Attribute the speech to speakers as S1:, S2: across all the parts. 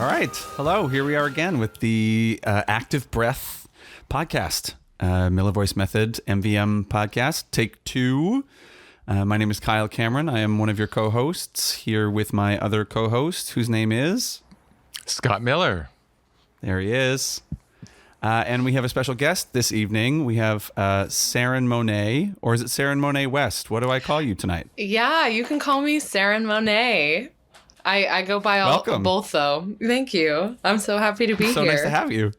S1: All right. Hello. Here we are again with the Active Breath podcast, Miller Voice Method MVM podcast, take 2. My name is Kyle Cameron. I am one of your co-hosts here with my other co-host, whose name is
S2: Scott Miller.
S1: There he is. And we have a special guest this evening. We have Sarin Monae, or is it Sarin Monae West? What do I call you tonight?
S3: Yeah, you can call me Sarin Monae. I go by both, though. Thank you. I'm so happy to be here.
S1: So nice to have you.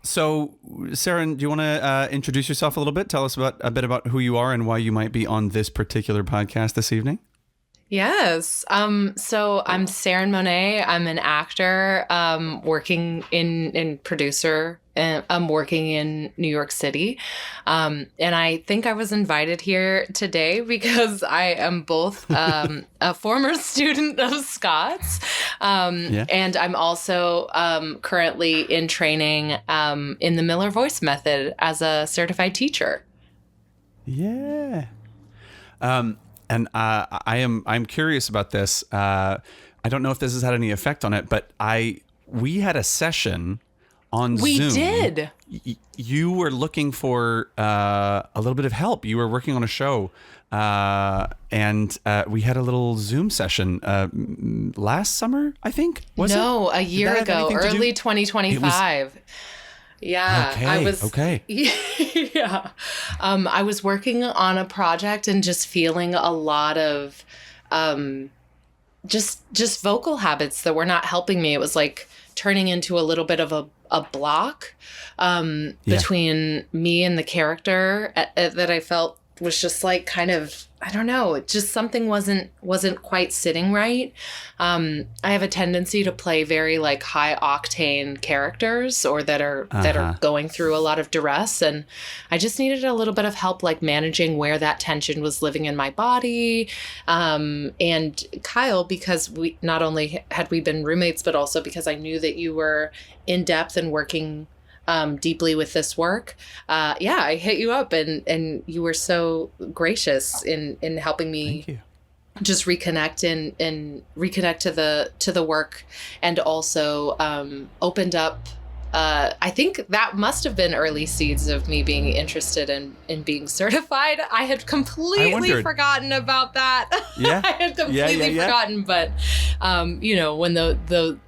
S1: So, Sarin, do you want to introduce yourself a little bit? Tell us a bit about who you are and why you might be on this particular podcast this evening.
S3: Yes. So I'm Sarin Monae. I'm an actor, working in producer, and I'm working in New York City. And I think I was invited here today because I am both a former student of Scott's, and I'm also currently in training in the Miller Voice Method as a certified teacher.
S1: Yeah. And I'm curious about this. I don't know if this has had any effect on it, but we had a session on Zoom.
S3: We did.
S1: You were looking for a little bit of help. You were working on a show, and we had a little Zoom session last summer, I think.
S3: A year ago, early 2025. Yeah,
S1: okay,
S3: I was
S1: okay.
S3: Yeah. I was working on a project and just feeling a lot of just vocal habits that were not helping me. It was like turning into a little bit of a block between me and the character that I felt was just like kind of, I don't know, just something wasn't quite sitting right. I have a tendency to play very like high octane characters or that are going through a lot of duress, and I just needed a little bit of help like managing where that tension was living in my body. And Kyle, because we not only had we been roommates, but also because I knew that you were in depth and working deeply with this work. I hit you up and you were so gracious in helping me just reconnect and reconnect to the work, and also opened up. I think that must have been early seeds of me being interested in being certified. I had completely forgotten about that.
S1: Yeah.
S3: I had completely forgotten, but when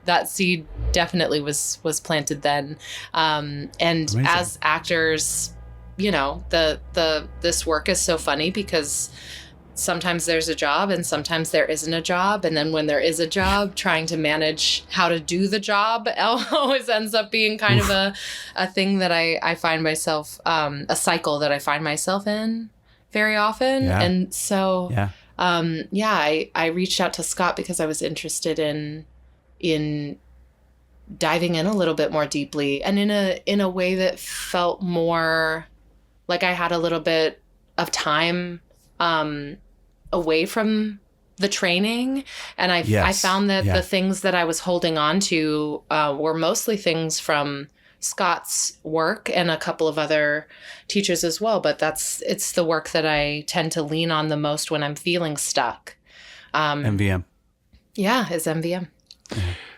S3: that seed definitely was planted then. And amazing. As actors, this work is so funny because sometimes there's a job and sometimes there isn't a job. And then when there is a job, trying to manage how to do the job always ends up being kind of a thing that I find myself, a cycle that I find myself in very often. Yeah. And so, I reached out to Scott because I was interested in diving in a little bit more deeply and in a way that felt more like I had a little bit of time away from the training. And I found that the things that I was holding on to were mostly things from Scott's work and a couple of other teachers as well. But it's the work that I tend to lean on the most when I'm feeling stuck.
S1: MVM.
S3: Yeah, is MVM.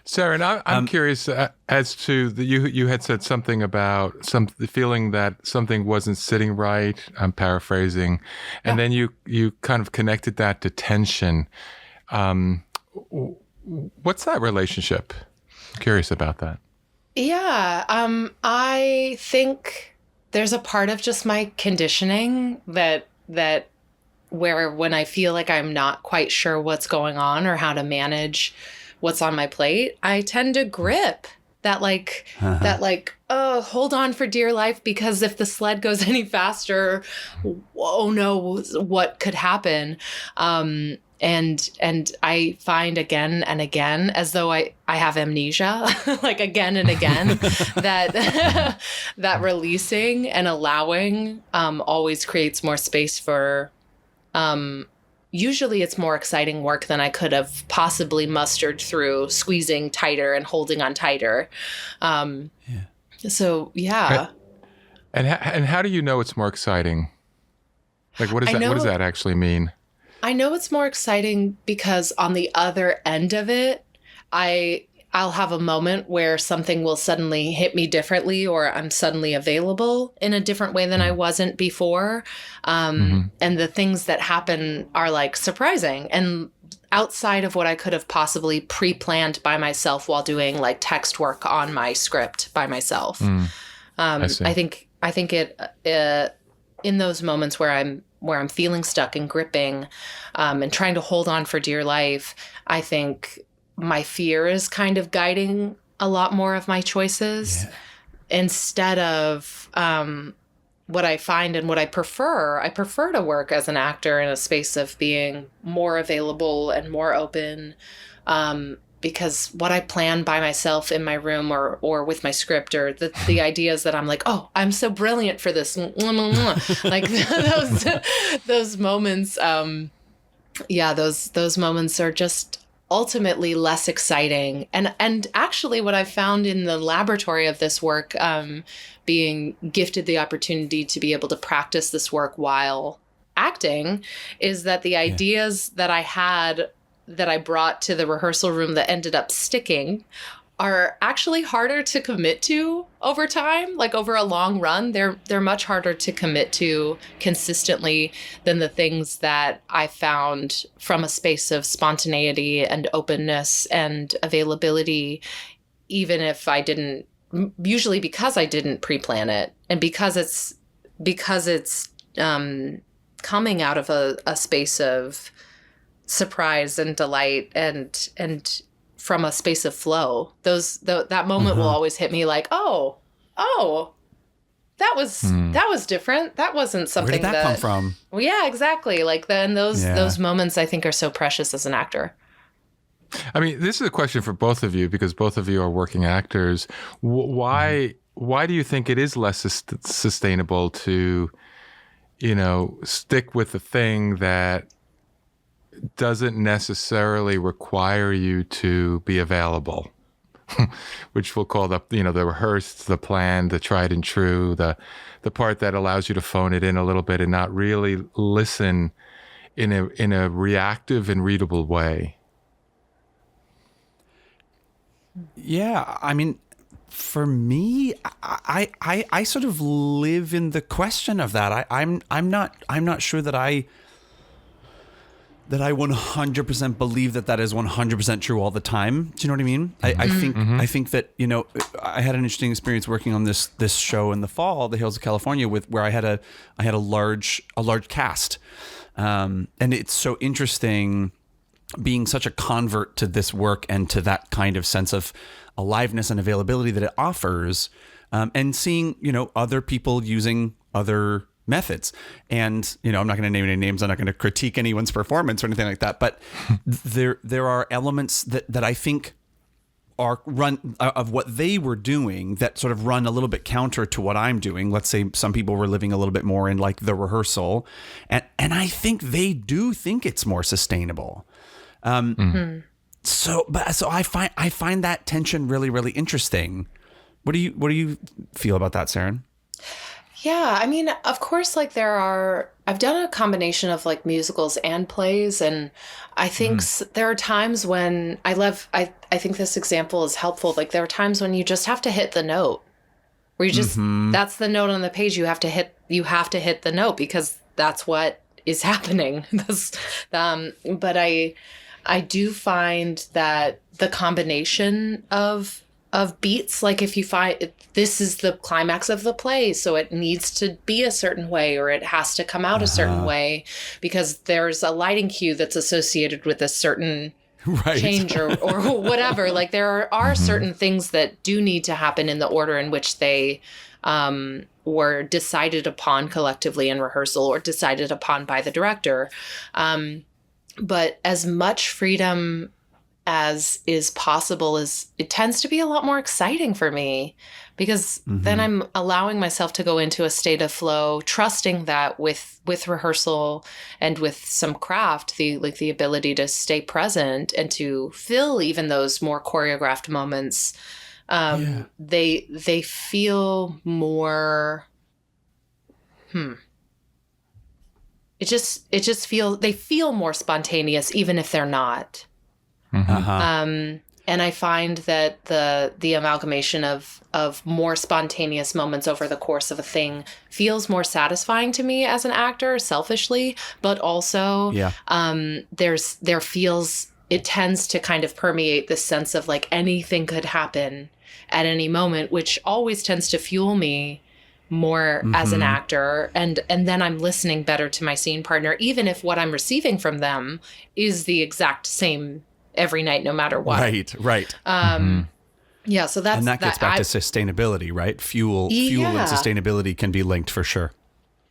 S2: Sarin, I'm curious as to you had said something about the feeling that something wasn't sitting right. I'm paraphrasing, and then you kind of connected that to tension. What's that relationship? I'm curious about that.
S3: Yeah, I think there's a part of just my conditioning that where when I feel like I'm not quite sure what's going on or how to manage what's on my plate, I tend to grip that hold on for dear life, because if the sled goes any faster, oh no, what could happen? And I find again and again, as though I have amnesia, like again and again, that that releasing and allowing always creates more space for usually it's more exciting work than I could have possibly mustered through squeezing tighter and holding on tighter. So, yeah.
S2: And how do you know it's more exciting? Like, what does that actually mean?
S3: I know it's more exciting because on the other end of it, I'll have a moment where something will suddenly hit me differently, or I'm suddenly available in a different way than I wasn't before. And the things that happen are like surprising and outside of what I could have possibly pre-planned by myself while doing like text work on my script by myself.
S2: I see.
S3: I think it in those moments where I'm feeling stuck and gripping and trying to hold on for dear life, I think my fear is kind of guiding a lot more of my choices instead of what I find and what I prefer. I prefer to work as an actor in a space of being more available and more open, because what I plan by myself in my room or with my script, or the ideas that I'm like, oh, I'm so brilliant for this, like those moments, those moments are just ultimately less exciting. And actually what I found in the laboratory of this work, being gifted the opportunity to be able to practice this work while acting, is that the ideas that I had that I brought to the rehearsal room that ended up sticking are actually harder to commit to over time, like over a long run. They're much harder to commit to consistently than the things that I found from a space of spontaneity and openness and availability, even if I didn't, usually because I didn't pre-plan it, and because it's coming out of a space of surprise and delight and from a space of flow. That moment will always hit me like, oh, that was different. That wasn't something.
S1: Where did that come from?
S3: Well, yeah, exactly. Like then those moments I think are so precious as an actor.
S2: I mean, this is a question for both of you because both of you are working actors. Why do you think it is less sustainable to, stick with the thing that doesn't necessarily require you to be available, which we'll call the rehearsed, the planned, the tried and true, the part that allows you to phone it in a little bit and not really listen in a reactive and readable way?
S1: Yeah, I mean, for me, I sort of live in the question of that. I'm not sure that I 100% believe that is 100% true all the time. Do you know what I mean? I think that, I had an interesting experience working on this show in the fall, The Hills of California, where I had a large cast. And it's so interesting being such a convert to this work and to that kind of sense of aliveness and availability that it offers, and seeing, other people using other methods. And, I'm not going to name any names. I'm not going to critique anyone's performance or anything like that. But there are elements that I think are run of what they were doing that sort of run a little bit counter to what I'm doing. Let's say some people were living a little bit more in like the rehearsal. And I think they do think it's more sustainable. So I find that tension really, really interesting. What do you feel about that, Sarin?
S3: Yeah, I mean, of course, like I've done a combination of like musicals and plays. And I think there are times when I think this example is helpful. Like there are times when you just have to hit the note where you just, that's the note on the page. You have to hit the note because that's what is happening. But I do find that the combination of beats, like if you find this is the climax of the play, so it needs to be a certain way, or it has to come out a certain way because there's a lighting cue that's associated with a certain change or whatever. Like there are certain things that do need to happen in the order in which they were decided upon collectively in rehearsal or decided upon by the director. But as much freedom as is possible it tends to be a lot more exciting for me because then I'm allowing myself to go into a state of flow, trusting that with rehearsal and with some craft, the ability to stay present and to fill even those more choreographed moments. They feel more, it just feels, they feel more spontaneous, even if they're not. And I find that the amalgamation of more spontaneous moments over the course of a thing feels more satisfying to me as an actor, selfishly, but also it tends to kind of permeate this sense of like anything could happen at any moment, which always tends to fuel me more as an actor. And then I'm listening better to my scene partner, even if what I'm receiving from them is the exact same every night, no matter what.
S1: Right.
S3: Yeah. So that's,
S1: and that gets back to sustainability, right? Fuel and sustainability can be linked for sure.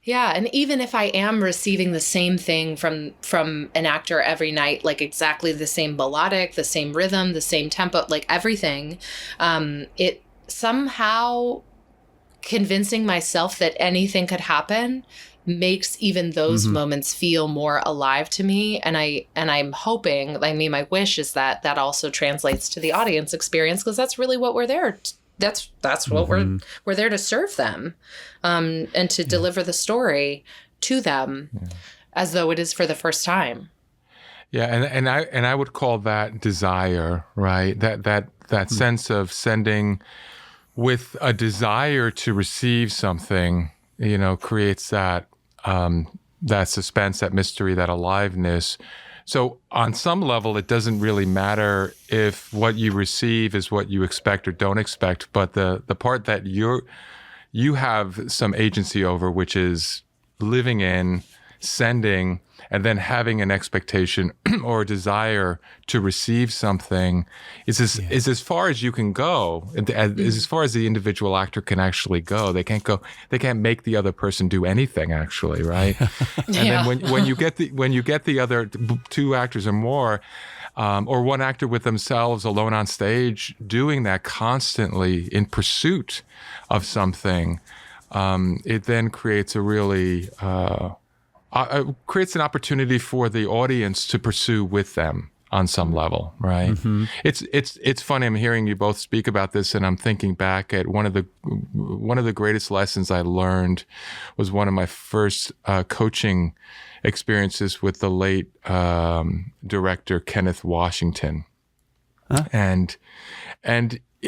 S3: Yeah. And even if I am receiving the same thing from an actor every night, like exactly the same melodic, the same rhythm, the same tempo, like everything, it somehow convincing myself that anything could happen makes even those moments feel more alive to me. And I'm hoping, I mean, my wish is that that also translates to the audience experience, because that's really what we're there. That's what we're there to serve them, and to deliver the story to them as though it is for the first time.
S2: Yeah. And I would call that desire, right? That sense of sending with a desire to receive something, creates that suspense, that mystery, that aliveness. So on some level, it doesn't really matter if what you receive is what you expect or don't expect, but the part that you have some agency over, which is living in, sending, and then having an expectation or a desire to receive something is as far as you can go, is as far as the individual actor can actually go. They can't make the other person do anything, actually, right? And then when you get the other two actors or more, or one actor with themselves alone on stage doing that constantly in pursuit of something, it then creates a really creates an opportunity for the audience to pursue with them on some level, right? It's funny. I'm hearing you both speak about this, and I'm thinking back at one of the greatest lessons I learned was one of my first coaching experiences with the late director Kenneth Washington, and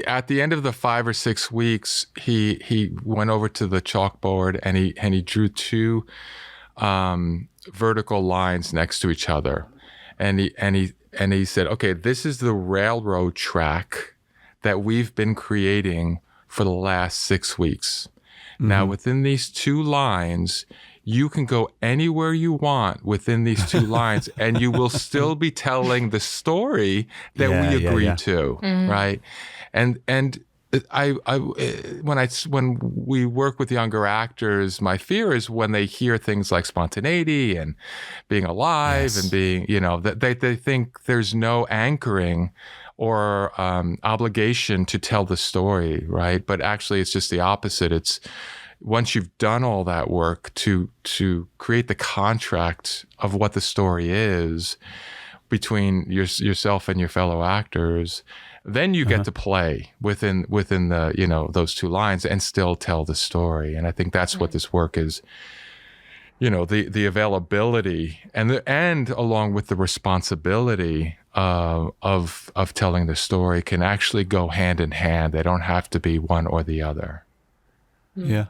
S2: at the end of the 5 or 6 weeks, he went over to the chalkboard and he drew two vertical lines next to each other, and he said, okay, this is the railroad track that we've been creating for the last 6 weeks. Now, within these two lines, you can go anywhere you want within these two lines, and you will still be telling the story that we agreed to, right? And when we work with younger actors, my fear is when they hear things like spontaneity and being alive and being, that they think there's no anchoring or obligation to tell the story, right? But actually, it's just the opposite. It's once you've done all that work to create the contract of what the story is between yourself and your fellow actors, then you get to play within the those two lines and still tell the story. And I think that's what this work is. The availability and along with the responsibility of telling the story can actually go hand in hand. They don't have to be one or the other.
S1: Yeah.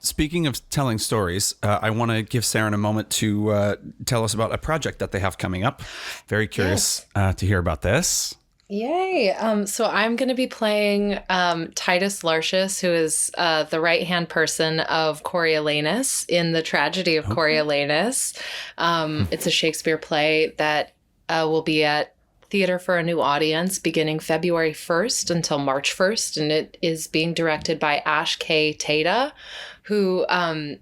S1: Speaking of telling stories, I want to give Sarin a moment to tell us about a project that they have coming up. Very curious to hear about this.
S3: Yay. So I'm going to be playing Titus Lartius, who is the right-hand person of Coriolanus in The Tragedy of Coriolanus. It's a Shakespeare play that will be at Theater for a New Audience beginning February 1st until March 1st, and it is being directed by Ash K. Tata, who,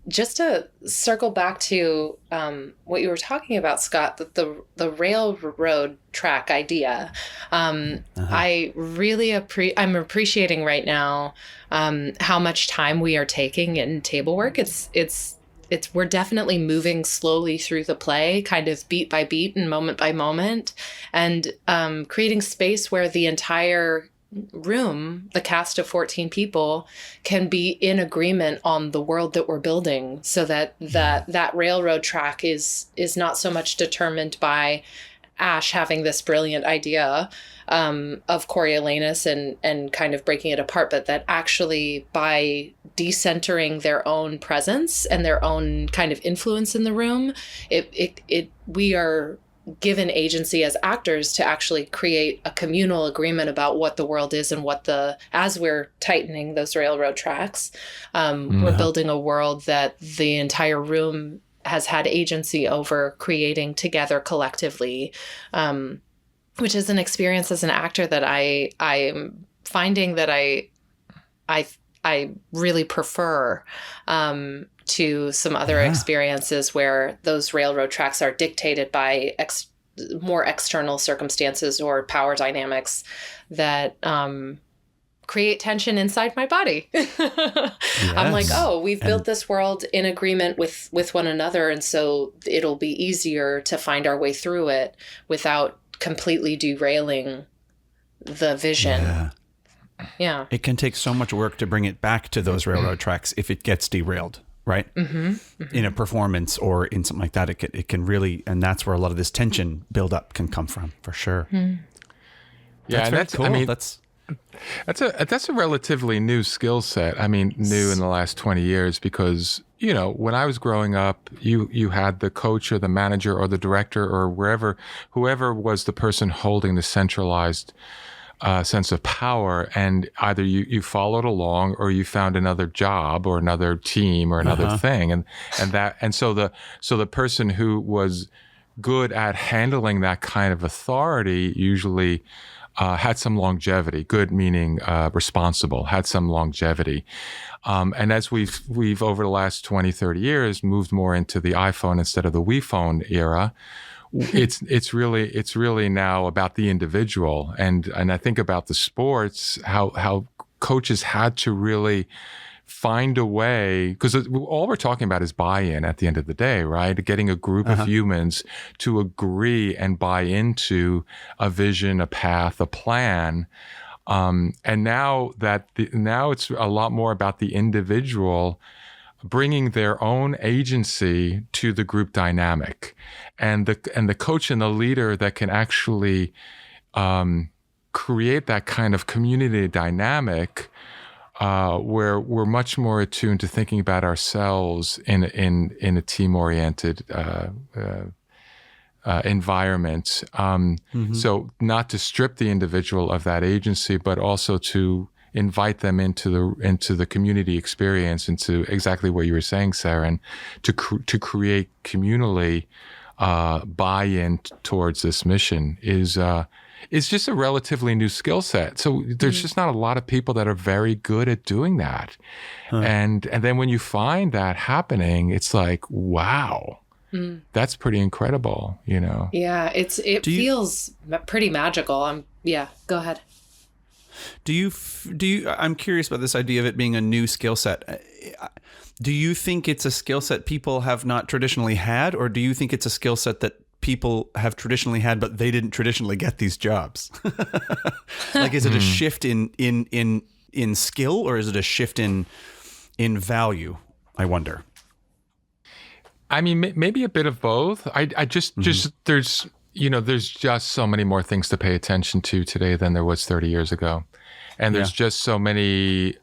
S3: just to circle back to what you were talking about, Scott, the railroad track idea. I really I'm appreciating right now how much time we are taking in table work. We're definitely moving slowly through the play, kind of beat by beat and moment by moment, and creating space where the entire room, the cast of 14 people, can be in agreement on the world that we're building, so that that railroad track is not so much determined by Ash having this brilliant idea of Coriolanus and kind of breaking it apart, but that actually by decentering their own presence and their own kind of influence in the room, we are given agency as actors to actually create a communal agreement about what the world is, and as we're tightening those railroad tracks, we're building a world that the entire room has had agency over creating together collectively, which is an experience as an actor that I'm finding that I really prefer to some other experiences where those railroad tracks are dictated by more external circumstances or power dynamics that create tension inside my body. I'm like, oh, we've built this world in agreement with one another, and so it'll be easier to find our way through it without completely derailing the vision. Yeah.
S1: It can take so much work to bring it back to those railroad tracks if it gets derailed, right? In a performance or in something like that, it can really, and that's where a lot of this tension buildup can come from, for sure.
S2: Yeah,
S1: that's cool.
S2: I mean, that's a relatively new skill set. I mean, new in the last 20 years, because, you know, when I was growing up, you had the coach or the manager or the director or whoever was the person holding the centralized sense of power, and either you followed along or you found another job or another team or another thing, and so the person who was good at handling that kind of authority usually had some longevity. Good meaning responsible, had some longevity. And as we've over the last 20, 30 years moved more into the iPhone instead of the Wii phone era, it's really now about the individual. And I think about the sports, how coaches had to really find a way, because all we're talking about is buy-in at the end of the day, right? Getting a group of humans to agree and buy into a vision, a path, a plan. And now it's a lot more about the individual bringing their own agency to the group dynamic, and the coach and the leader that can actually create that kind of community dynamic, where we're much more attuned to thinking about ourselves in a team-oriented environment. So not to strip the individual of that agency, but also to invite them into the community experience, into exactly what you were saying, Sarin, to create communally buy-in towards this mission is just a relatively new skill set. So there's just not a lot of people that are very good at doing that. And then when you find that happening, it's like, wow, that's pretty incredible, you know?
S3: Yeah, it feels pretty magical. Go ahead.
S1: Do you? I'm curious about this idea of it being a new skill set. Do you think it's a skill set people have not traditionally had, or do you think it's a skill set that people have traditionally had, but they didn't traditionally get these jobs? Like, is it a shift in skill, or is it a shift in value? I wonder.
S2: I mean, maybe a bit of both. I just there's just so many more things to pay attention to today than there was 30 years ago. And there's just so many,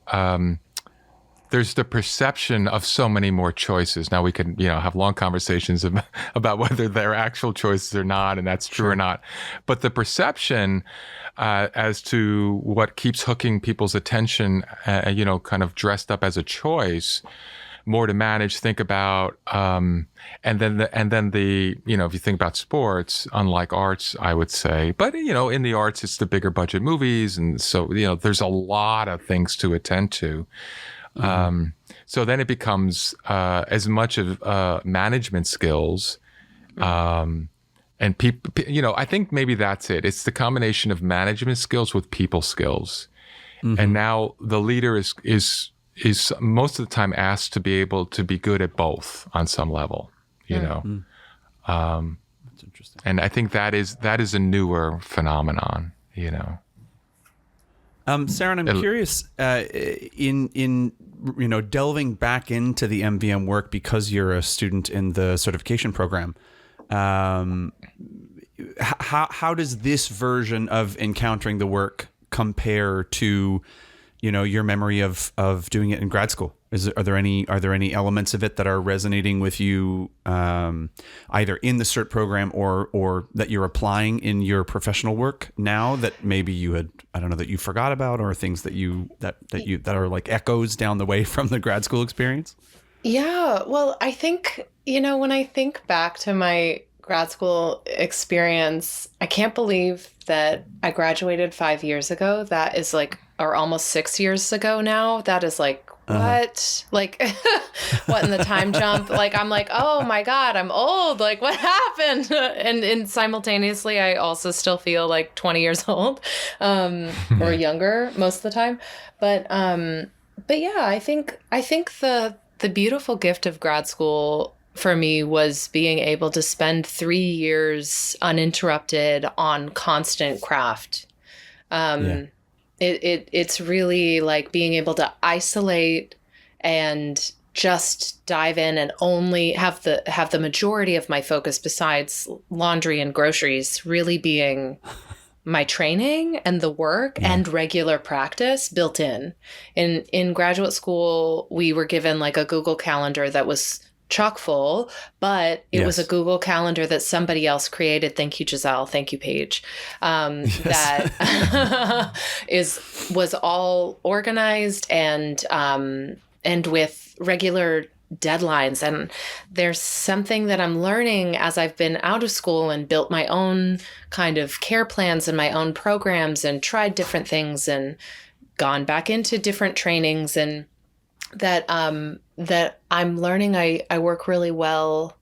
S2: there's the perception of so many more choices. Now we can, have long conversations about whether they're actual choices or not, and that's true or not. But the perception as to what keeps hooking people's attention, kind of dressed up as a choice, more to manage, think about, and then the if you think about sports, unlike arts, I would say, but in the arts it's the bigger budget movies, and so there's a lot of things to attend to. So then it becomes as much of management skills, and people. I think maybe that's it. It's the combination of management skills with people skills, and now the leader is most of the time asked to be able to be good at both on some level, That's interesting. And I think that is a newer phenomenon,
S1: Sarin, I'm curious, in delving back into the MVM work because you're a student in the certification program. How does this version of encountering the work compare to, your memory of doing it in grad school? Are there any elements of it that are resonating with you, either in the cert program or that you're applying in your professional work now that maybe you had, that you forgot about, or things that are like echoes down the way from the grad school experience?
S3: Yeah, well, I think, when I think back to my grad school experience, I can't believe that I graduated 5 years ago. That is or almost 6 years ago now. That is what? What in the time jump? I'm oh my God, I'm old. What happened? And simultaneously, I also still feel 20 years old, or younger most of the time. But yeah, I think the beautiful gift of grad school for me was being able to spend 3 years uninterrupted on constant craft. It's really being able to isolate and just dive in and only have the majority of my focus, besides laundry and groceries, really being my training and the work and regular practice built in. In graduate school, we were given a Google Calendar that was chock full, but it was a Google Calendar that somebody else created. Thank you, Giselle. Thank you, Paige. That was all organized and with regular deadlines. And there's something that I'm learning as I've been out of school and built my own kind of care plans and my own programs and tried different things and gone back into different trainings, and that I'm learning I work really well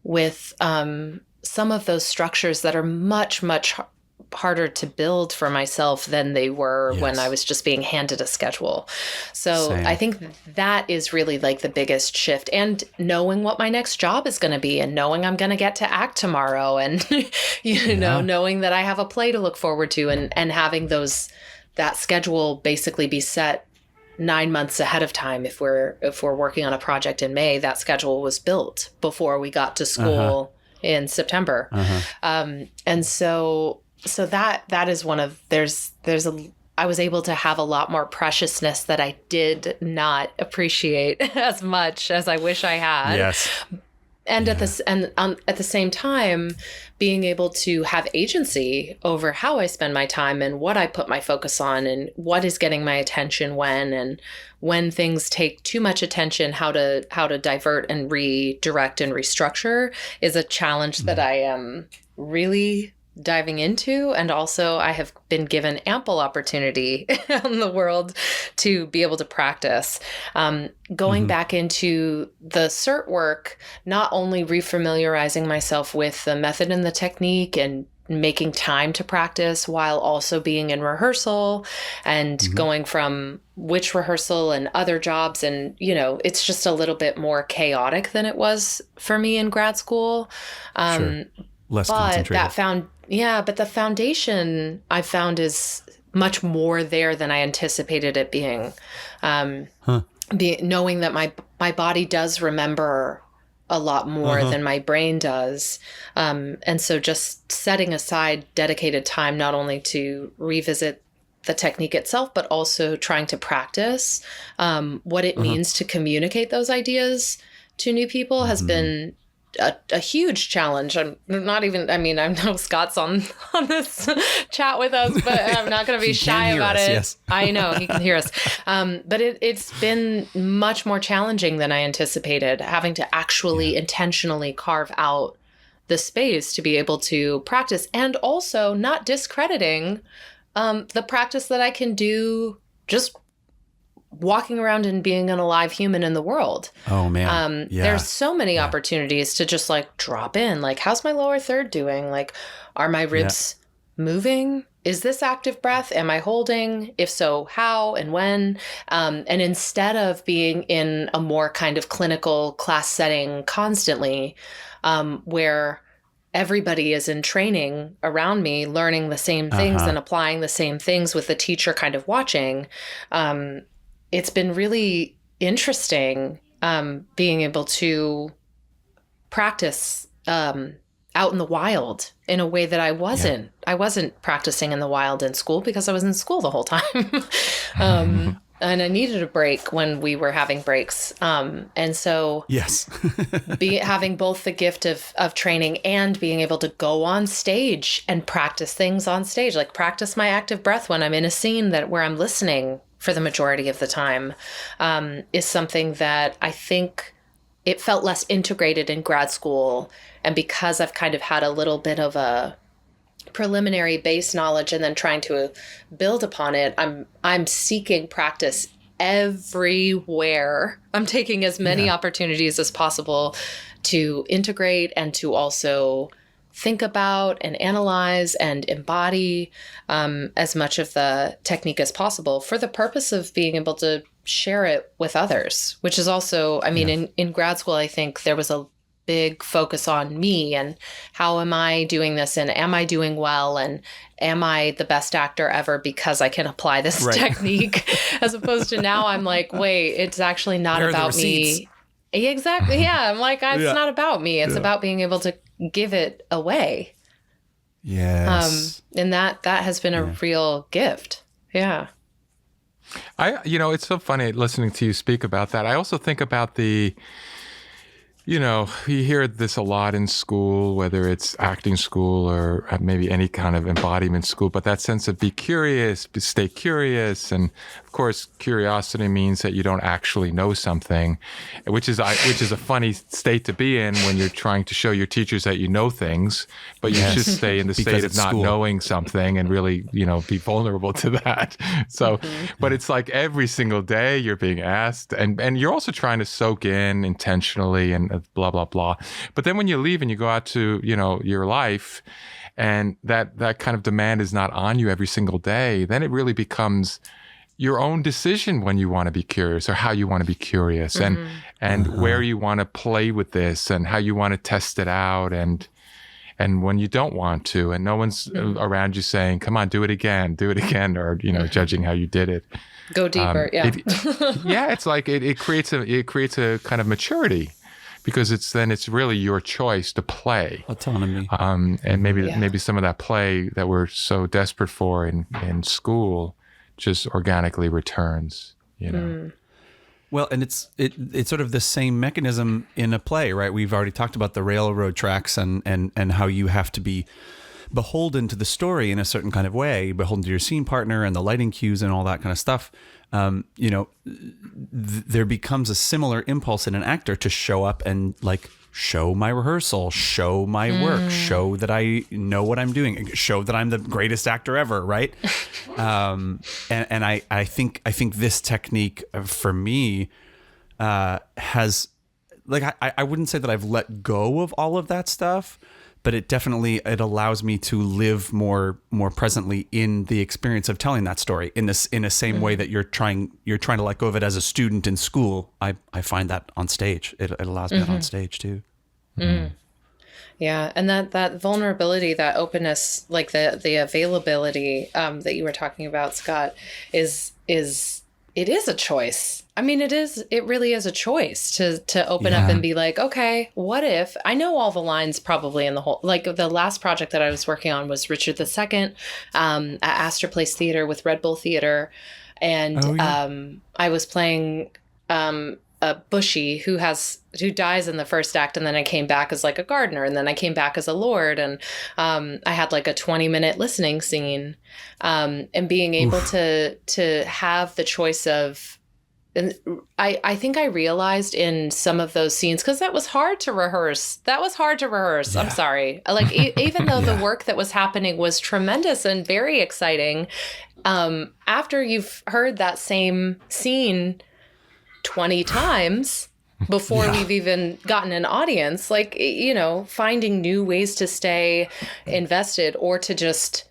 S3: with some of those structures that are much, much harder to build for myself than they were when I was just being handed a schedule. So
S1: Same.
S3: I think that is really the biggest shift, and knowing what my next job is going to be, and knowing I'm going to get to act tomorrow, and knowing that I have a play to look forward to, and having that schedule basically be set 9 months ahead of time. If we're working on a project in May, that schedule was built before we got to school in September. And so that is one of, I was able to have a lot more preciousness that I did not appreciate as much as I wish I had.
S1: Yes.
S3: And at the same time, being able to have agency over how I spend my time and what I put my focus on and what is getting my attention when, and when things take too much attention, how to divert and redirect and restructure is a challenge that I am really diving into. And also I have been given ample opportunity in the world to be able to practice. Going back into the cert work, not only refamiliarizing myself with the method and the technique and making time to practice while also being in rehearsal and going from which rehearsal and other jobs. And, it's just a little bit more chaotic than it was for me in grad school.
S1: Sure. Less concentrated. But the foundation I found is much more there than I anticipated it being. Knowing that my body does remember a lot more than my brain does. And so just setting aside dedicated time, not only to revisit the technique itself, but also trying to practice what it means to communicate those ideas to new people has been a huge challenge. I know Scott's on this chat with us, but I'm not going to be shy about it. Yes.
S3: I know he can hear us. But it's been much more challenging than I anticipated, having to actually intentionally carve out the space to be able to practice, and also not discrediting the practice that I can do just walking around and being an alive human in the world.
S1: Oh man.
S3: There's so many opportunities to just drop in. How's my lower third doing? Are my ribs moving? Is this active breath? Am I holding? If so, how and when? And instead of being in a more kind of clinical class setting constantly, where everybody is in training around me, learning the same things and applying the same things with the teacher kind of watching. It's been really interesting being able to practice out in the wild in a way that I wasn't. I wasn't practicing in the wild in school because I was in school the whole time. And I needed a break when we were having breaks. And so
S1: yes,
S3: having both the gift of training and being able to go on stage and practice things on stage, like practice my active breath when I'm in a scene where I'm listening for the majority of the time, is something that I think it felt less integrated in grad school. And because I've kind of had a little bit of a preliminary base knowledge and then trying to build upon it, I'm seeking practice everywhere. I'm taking as many opportunities as possible to integrate and to also think about and analyze and embody as much of the technique as possible for the purpose of being able to share it with others, which is also, I mean, in grad school, I think there was a big focus on me and how am I doing this and am I doing well and am I the best actor ever because I can apply this technique, as opposed to now I'm like, wait, it's actually not about me. Exactly. Yeah. I'm like, it's not about me. It's about being able to give it away.
S1: Yes.
S3: And that has been a real gift. Yeah.
S2: It's so funny listening to you speak about that. I also think about you hear this a lot in school, whether it's acting school or maybe any kind of embodiment school, but that sense of be curious, stay curious. And of course, curiosity means that you don't actually know something, which is a funny state to be in when you're trying to show your teachers that you know things, but you should stay in the state of not knowing something and really, be vulnerable to that. So, but it's like every single day you're being asked and you're also trying to soak in intentionally and blah, blah, blah. But then when you leave and you go out to, your life and that kind of demand is not on you every single day, then it really becomes your own decision when you want to be curious or how you want to be curious and where you want to play with this and how you want to test it out and when you don't want to and no one's around you saying, come on, do it again, or, judging how you did it.
S3: Go deeper.
S2: It's like it creates a kind of maturity. Because it's really your choice to play.
S1: Autonomy.
S2: And maybe some of that play that we're so desperate for in school just organically returns,
S1: Well, and it's sort of the same mechanism in a play, right? We've already talked about the railroad tracks and how you have to be beholden to the story in a certain kind of way, beholden to your scene partner and the lighting cues and all that kind of stuff. There becomes a similar impulse in an actor to show up and like show my rehearsal, show my work, show that I know what I'm doing, show that I'm the greatest actor ever, right? And I think this technique for me has, like, I wouldn't say that I've let go of all of that stuff, but it allows me to live more presently in the experience of telling that story in a same way that you're trying to let go of it as a student in school. I find that on stage. It allows me that on stage too.
S3: Yeah, and that vulnerability, that openness, like the availability that you were talking about, Scott, is it is a choice. I mean, it really is a choice to open up and be like, okay, what if I know all the lines probably in the whole, like the last project that I was working on was Richard II at Astor Place Theater with Red Bull Theater. And I was playing a Bushy who dies in the first act. And then I came back as like a gardener. And then I came back as a lord. And I had like a 20-minute listening scene and being able to have the choice of, and I think I realized in some of those scenes, because that was hard to rehearse.
S1: Yeah.
S3: I'm sorry. Like, even though the work that was happening was tremendous and very exciting, after you've heard that same scene 20 times before we've even gotten an audience, like, finding new ways to stay invested or to just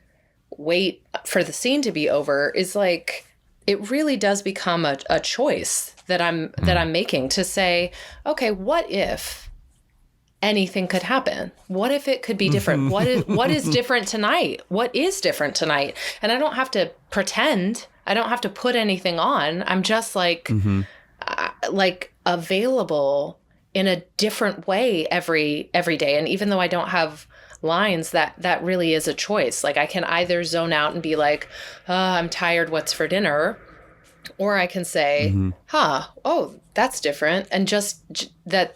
S3: wait for the scene to be over is like, it really does become a choice that I'm making to say, okay, what if anything could happen? What if it could be different? What is different tonight? What is different tonight? And I don't have to pretend. I don't have to put anything on. I'm just like available in a different way every day. And even though I don't have lines, that really is a choice. Like I can either zone out and be like, I'm tired, what's for dinner? Or I can say, oh, that's different. And just that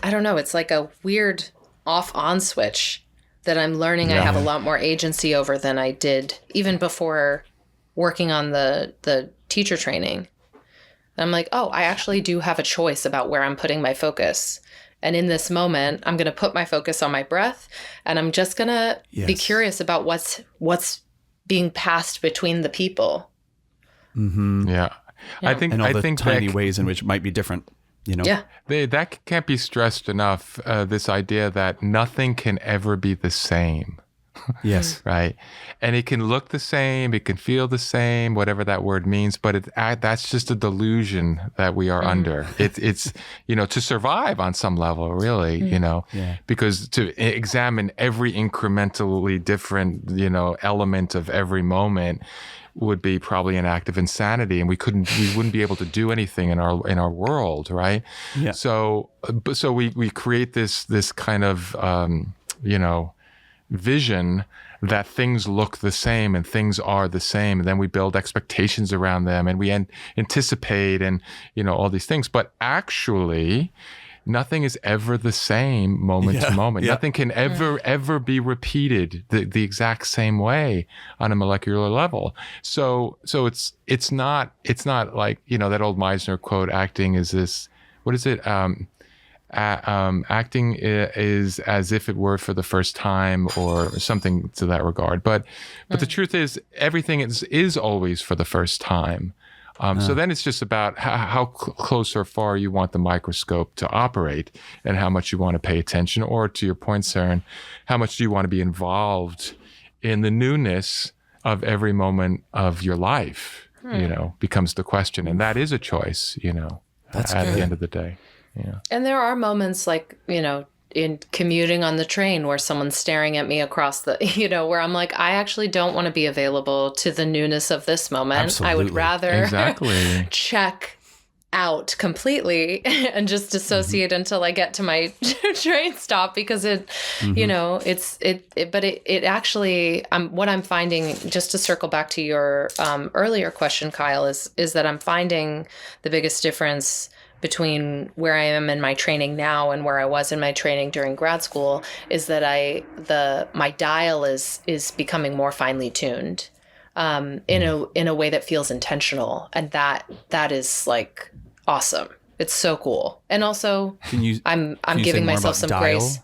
S3: I don't know, it's like a weird off-on switch that I'm learning I have a lot more agency over than I did even before working on the teacher training. I'm like, oh, I actually do have a choice about where I'm putting my focus. And in this moment, I'm going to put my focus on my breath, and I'm just going to be curious about what's being passed between the people.
S2: Mm-hmm. Yeah. I think
S1: tiny ways in which it might be different, you know?
S3: Yeah.
S2: That can't be stressed enough, this idea that nothing can ever be the same.
S1: Yes.
S2: Right. And it can look the same, it can feel the same, whatever that word means, but that's just a delusion that we are under. It's, to survive on some level, really, because to examine every incrementally different, element of every moment would be probably an act of insanity, and we wouldn't be able to do anything in our world, right?
S1: Yeah.
S2: So we create this kind of vision that things look the same and things are the same, and then we build expectations around them, and we anticipate, and all these things. But actually, nothing is ever the same moment to moment. Yeah. Nothing can ever be repeated the exact same way on a molecular level. So it's not like, that old Meisner quote, acting is this, what is it? Acting is as if it were for the first time, or something to that regard. But the truth is, everything is always for the first time. So then it's just about how close or far you want the microscope to operate, and how much you want to pay attention, or, to your point, Sarin, how much do you want to be involved in the newness of every moment of your life, becomes the question. And that is a choice,
S1: That's
S2: at
S1: good.
S2: the end of the day. Yeah.
S3: And there are moments like, in commuting on the train where someone's staring at me across the, where I'm like, I actually don't want to be available to the newness of this moment.
S1: Absolutely.
S3: I would rather
S2: Exactly.
S3: check out completely and just dissociate until I get to my train stop, because it actually, what I'm finding, just to circle back to your earlier question, Kyle, is that I'm finding the biggest difference between where I am in my training now and where I was in my training during grad school is that my dial is becoming more finely tuned, in a way that feels intentional, and that is like awesome. It's so cool. And also, I'm giving myself some grace.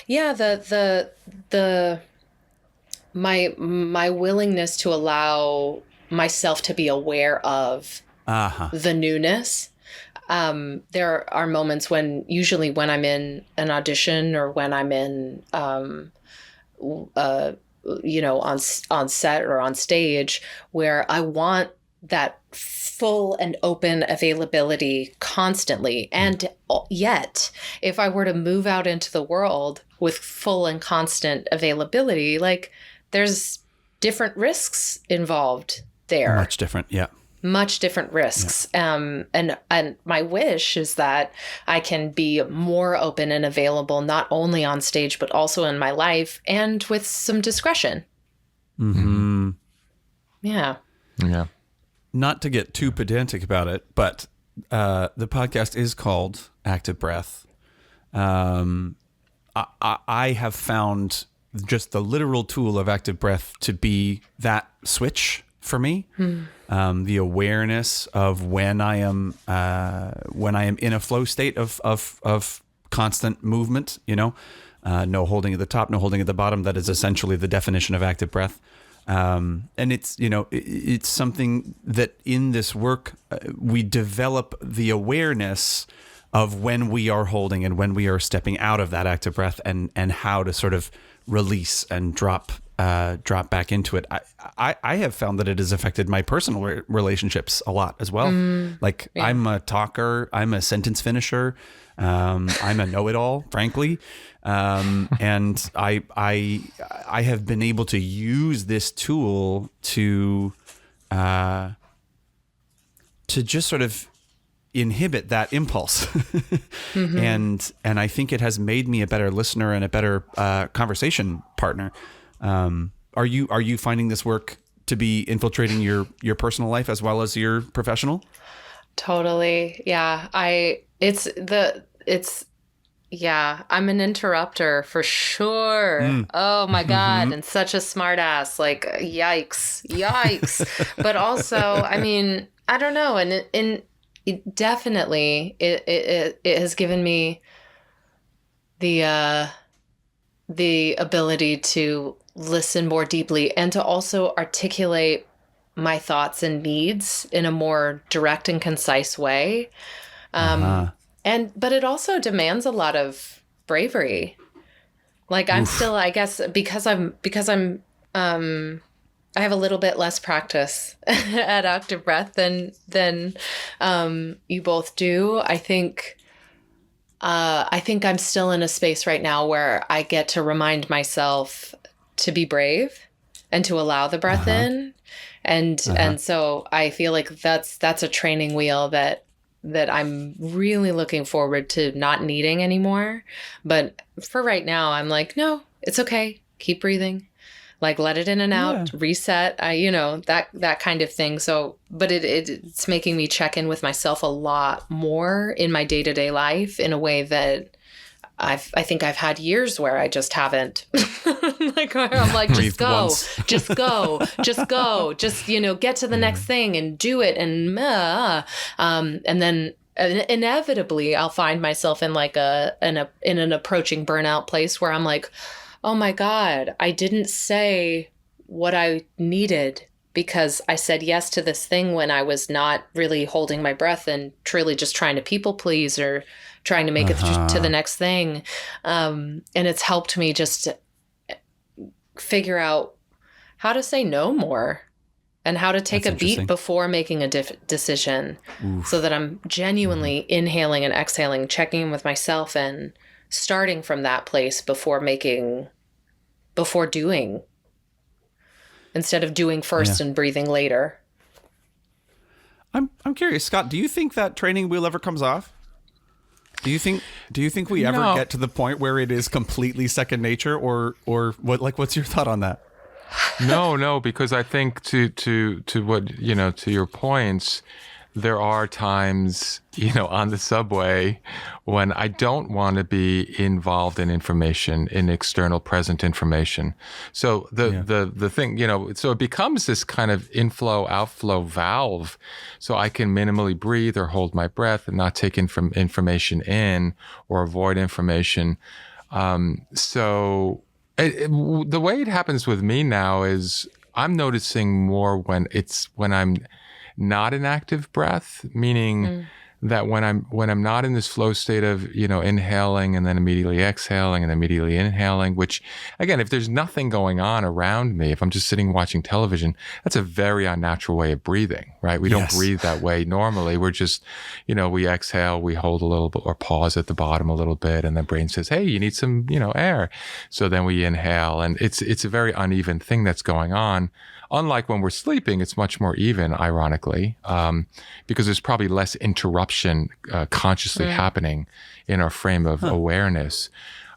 S3: Yeah, my willingness to allow myself to be aware of the newness. There are moments usually when I'm in an audition, or when I'm in, on set or on stage, where I want that full and open availability constantly. And yet, if I were to move out into the world with full and constant availability, like, there's different risks involved there.
S1: Much different, yeah.
S3: Much different risks. Yeah. And my wish is that I can be more open and available, not only on stage, but also in my life, and with some discretion.
S1: Mm-hmm.
S3: Yeah.
S2: Yeah.
S1: Not to get too pedantic about it, but the podcast is called Active Breath. I have found just the literal tool of active breath to be that switch for me. The awareness of when I am in a flow state of constant movement, no holding at the top, no holding at the bottom. That is essentially the definition of active breath. And it's something that in this work, we develop the awareness of when we are holding and when we are stepping out of that active breath, and how to sort of release and drop drop back into it. I have found that it has affected my personal relationships a lot as well. I'm a talker, I'm a sentence finisher, I'm a know-it-all, frankly. And I have been able to use this tool to just sort of inhibit that impulse. And I think it has made me a better listener and a better conversation partner. Are you finding this work to be infiltrating your personal life as well as your professional?
S3: Totally. Yeah. I'm an interrupter for sure. Oh my God. And such a smart ass, like, yikes. But also, I mean, I don't know. And it definitely, it has given me the ability to listen more deeply and to also articulate my thoughts and needs in a more direct and concise way. But it also demands a lot of bravery. Like I'm still, I guess, because I'm I have a little bit less practice at active breath than you both do. I think I'm still in a space right now where I get to remind myself to be brave and to allow the breath in. And so I feel like that's a training wheel that I'm really looking forward to not needing anymore. But for right now, I'm like, no, it's okay. Keep breathing. Like let it in and out, reset, that kind of thing. So, but it's making me check in with myself a lot more in my day-to-day life in a way that I think I've had years where I just haven't. Like I'm like, just go, get to the next thing and do it. And then inevitably I'll find myself in like in an approaching burnout place where I'm like, oh my God, I didn't say what I needed because I said yes to this thing when I was not really holding my breath and truly just trying to people please or trying to make it to the next thing. And it's helped me just figure out how to say no more and how to take a beat before making a decision. So that I'm genuinely inhaling and exhaling, checking in with myself and starting from that place before doing, instead of doing first and breathing later.
S1: I'm curious, Scott, do you think that training wheel ever comes off? Do you think we ever get to the point where it is completely second nature or what, like, what's your thought on that?
S2: No, because I think to what, to your points, there are times, on the subway when I don't want to be involved in information, in external present information. So the thing, so it becomes this kind of inflow, outflow valve. So I can minimally breathe or hold my breath and not take information in or avoid information. The way it happens with me now is I'm noticing more when I'm not in active breath, meaning that when I'm not in this flow state of, inhaling and then immediately exhaling and immediately inhaling, which again, if there's nothing going on around me, if I'm just sitting watching television, that's a very unnatural way of breathing, right? We don't breathe that way normally. We're just, we exhale, we hold a little bit or pause at the bottom a little bit. And the brain says, hey, you need some, air. So then we inhale, and it's a very uneven thing that's going on. Unlike when we're sleeping, it's much more even, ironically, because there's probably less interruption consciously happening in our frame of awareness.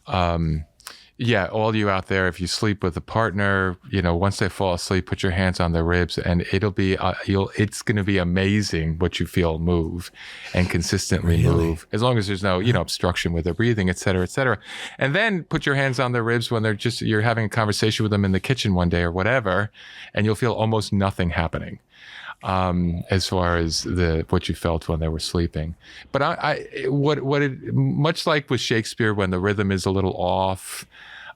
S2: All you out there, if you sleep with a partner, once they fall asleep, put your hands on their ribs, and it'll be it's going to be amazing what you feel move and consistently move, as long as there's no obstruction with their breathing, et cetera, et cetera. And then put your hands on their ribs when you're having a conversation with them in the kitchen one day or whatever, and you'll feel almost nothing happening. As far as what you felt when they were sleeping. But much like with Shakespeare, when the rhythm is a little off,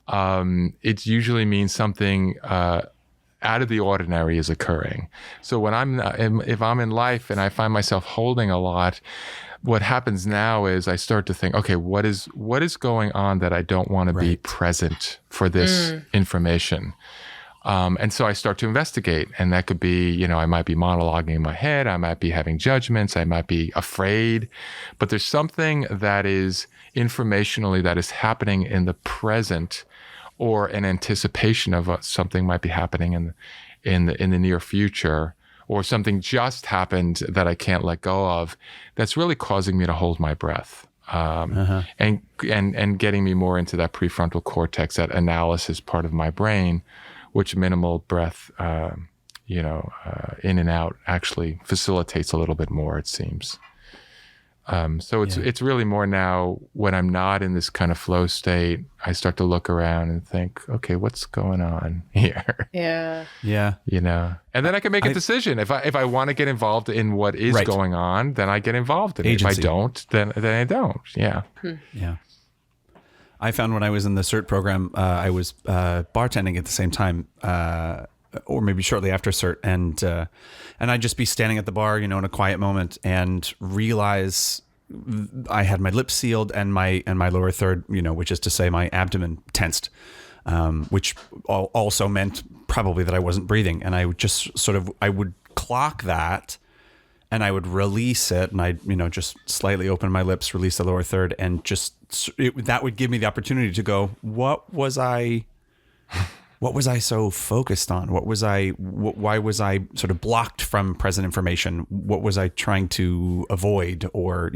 S2: it usually means something out of the ordinary is occurring. So if I'm in life and I find myself holding a lot, what happens now is I start to think, okay, what is going on that I don't want to be present for this information? And so I start to investigate, and that could be, I might be monologuing in my head. I might be having judgments. I might be afraid, but there's something that is informationally that is happening in the present, or an anticipation of something might be happening in the near future, or something just happened that I can't let go of. That's really causing me to hold my breath. And getting me more into that prefrontal cortex, that analysis part of my brain, which minimal breath, in and out actually facilitates a little bit more, it seems. So it's really more now when I'm not in this kind of flow state, I start to look around and think, okay, what's going on here?
S3: Yeah.
S1: Yeah.
S2: And then I can make a decision. If I want to get involved in what is going on, then I get involved in it. If I don't, then I don't. Yeah.
S1: Yeah. I found when I was in the CERT program, I was bartending at the same time, or maybe shortly after CERT, and I'd just be standing at the bar, in a quiet moment, and realize I had my lips sealed and my lower third, which is to say my abdomen tensed, which also meant probably that I wasn't breathing, and I would just I would clock that, and I would release it, and I'd just slightly open my lips, release the lower third, and that would give me the opportunity to go, what was I so focused on? Why was I sort of blocked from present information? What was I trying to avoid? Or,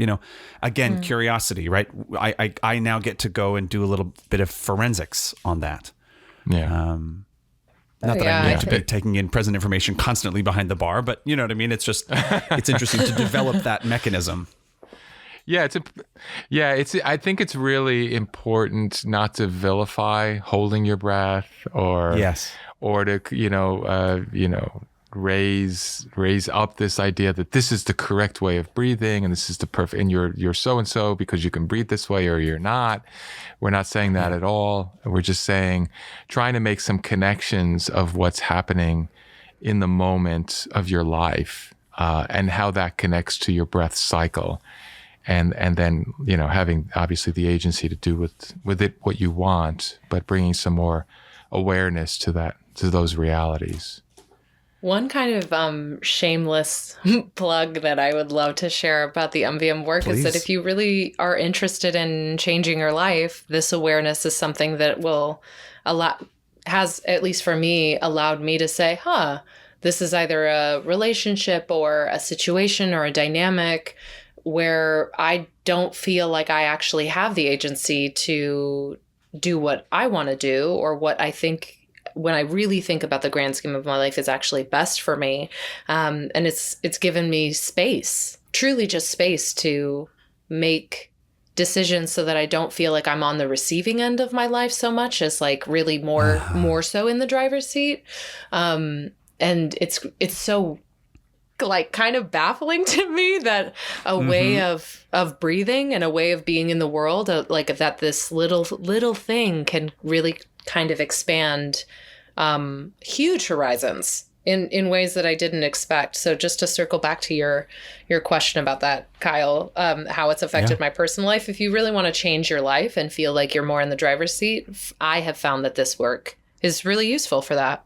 S1: again, curiosity, right? I now get to go and do a little bit of forensics on that.
S2: Yeah.
S1: Not that I need to be taking in present information constantly behind the bar, but you know what I mean? It's just, it's interesting to develop that mechanism.
S2: Yeah, I think it's really important not to vilify holding your breath, or to raise up this idea that this is the correct way of breathing, and this is the perfect, and you're so and so because you can breathe this way, or you're not. We're not saying that at all. We're just trying to make some connections of what's happening in the moment of your life, and how that connects to your breath cycle. And then, having obviously the agency to do with it what you want, but bringing some more awareness to those realities.
S3: One kind of shameless plug that I would love to share about the MVM work is that if you really are interested in changing your life, this awareness is something that has, at least for me, allowed me to say, this is either a relationship or a situation or a dynamic where I don't feel like I actually have the agency to do what I want to do, or what I think, when I really think about the grand scheme of my life, is actually best for me. And it's given me space, truly just space, to make decisions so that I don't feel like I'm on the receiving end of my life so much as really more so in the driver's seat. And it's so kind of baffling to me that a way of breathing and a way of being in the world, that this little thing can really kind of expand huge horizons in ways that I didn't expect. So just to circle back to your question about that, Kyle, how it's affected my personal life. If you really want to change your life and feel like you're more in the driver's seat, I have found that this work is really useful for that.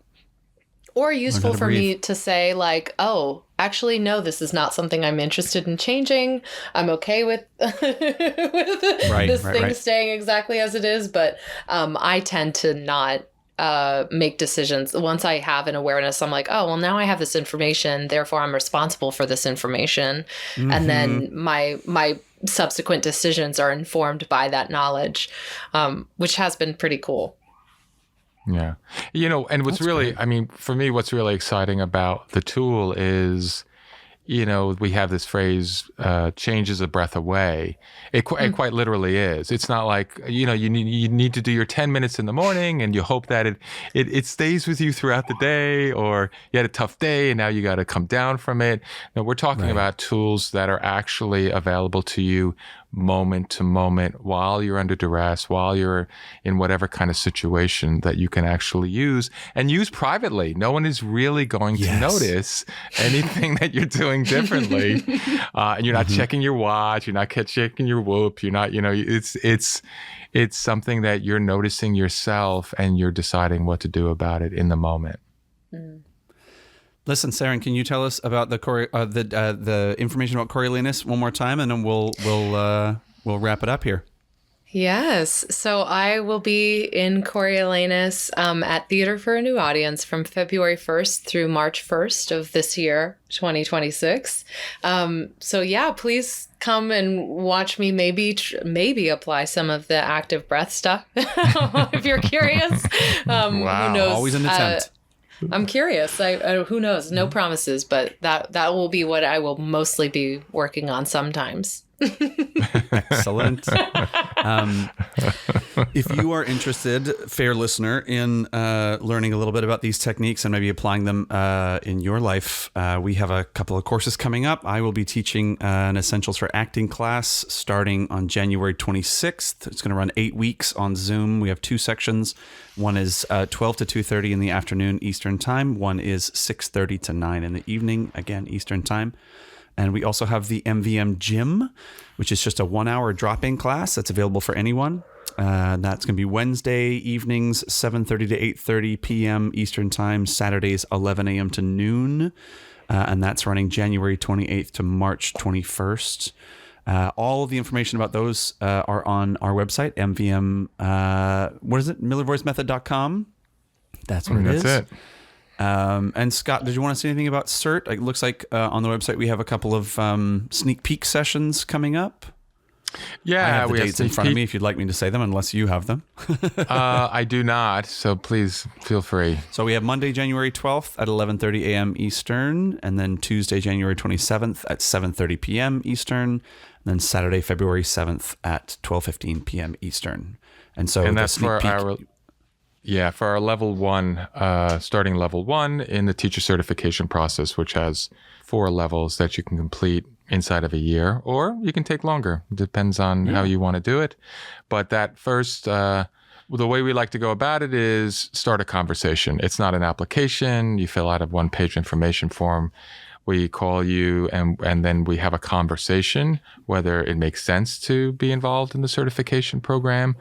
S3: Or useful for me to say actually, no, this is not something I'm interested in changing. I'm okay with this thing staying exactly as it is. But I tend to not make decisions. Once I have an awareness, I'm like, oh, well, now I have this information. Therefore, I'm responsible for this information. And then my subsequent decisions are informed by that knowledge, which has been pretty cool.
S2: Yeah. And what's really, for me, what's really exciting about the tool is, we have this phrase, changes a breath away. It quite literally is. It's not like, you need to do your 10 minutes in the morning and you hope that it stays with you throughout the day, or you had a tough day and now you got to come down from it. No, we're talking about tools that are actually available to you moment to moment while you're under duress, while you're in whatever kind of situation that you can actually use and use privately. No one is really going to notice anything that you're doing differently. And you're not checking your watch. You're not checking your Whoop. You're not, it's something that you're noticing yourself and you're deciding what to do about it in the moment.
S3: Mm.
S1: Listen, Sarin, can you tell us about the information about Coriolanus one more time, and then we'll wrap it up here.
S3: Yes. So I will be in Coriolanus at Theater for a New Audience from February 1st through March 1st of this year, 2026. So yeah, please come and watch me maybe apply some of the active breath stuff if you're curious.
S2: Wow.
S3: Who knows?
S1: Always an attempt.
S3: I'm curious. Who knows? No promises, but that will be what I will mostly be working on sometimes.
S1: Excellent. If you are interested, fair listener, in learning a little bit about these techniques and maybe applying them in your life, we have a couple of courses coming up. I will be teaching an Essentials for Acting class starting on January 26th. It's going to run 8 weeks on Zoom. We have 2 sections. One is 12 to 2:30 in the afternoon Eastern Time. One is 6:30 to 9 in the evening, again, Eastern Time. And we also have the MVM Gym, which is just a 1-hour drop-in class that's available for anyone. That's going to be Wednesday evenings, 7:30 to 8:30 p.m. Eastern Time, Saturdays, 11 a.m. to noon. And that's running January 28th to March 21st. All of the information about those are on our website, MVM, MillerVoiceMethod.com. That's what it is.
S2: That's it.
S1: And Scott, did you want to say anything about CERT? It looks like on the website we have a couple of sneak peek sessions coming up.
S2: Yeah,
S1: I have the
S2: we
S1: dates
S2: have
S1: in front of me if you'd like me to say them, unless you have them.
S2: I do not, so please feel free.
S1: So we have Monday, January 12th at 11:30 a.m. Eastern, and then Tuesday, January 27th at 7:30 p.m. Eastern, and then Saturday, February 7th at 12:15 p.m. Eastern. And so
S2: that's for our level 1, starting level 1 in the teacher certification process, which has 4 levels that you can complete inside of a year, or you can take longer. It depends on how you want to do it. But that first, the way we like to go about it is start a conversation. It's not an application. You fill out a 1-page information form. We call you and then we have a conversation, whether it makes sense to be involved in the certification program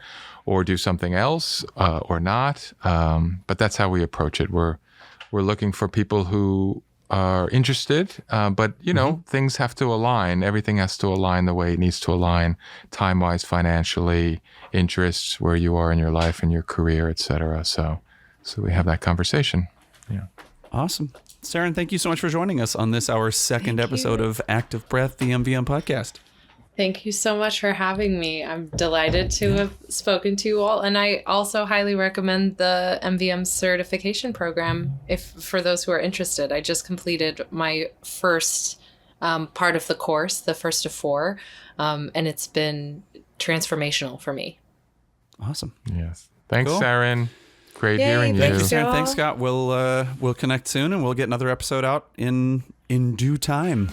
S2: or do something else or not. But that's how we approach it. We're looking for people who are interested, but things have to align. Everything has to align the way it needs to align, time-wise, financially, interests, where you are in your life and your career, etc. So we have that conversation. Yeah.
S1: Awesome. Sarin, thank you so much for joining us on this, our second episode of Active Breath, the MVM podcast.
S3: Thank you so much for having me. I'm delighted to have spoken to you all. And I also highly recommend the MVM certification program for those who are interested. I just completed my first part of the course, the first of 4, and it's been transformational for me.
S1: Awesome.
S2: Yes. Thanks,
S1: Cool.
S2: Sarin. Great hearing you.
S1: Thank you, Sarin. Thanks, Scott. We'll connect soon, and we'll get another episode out in due time.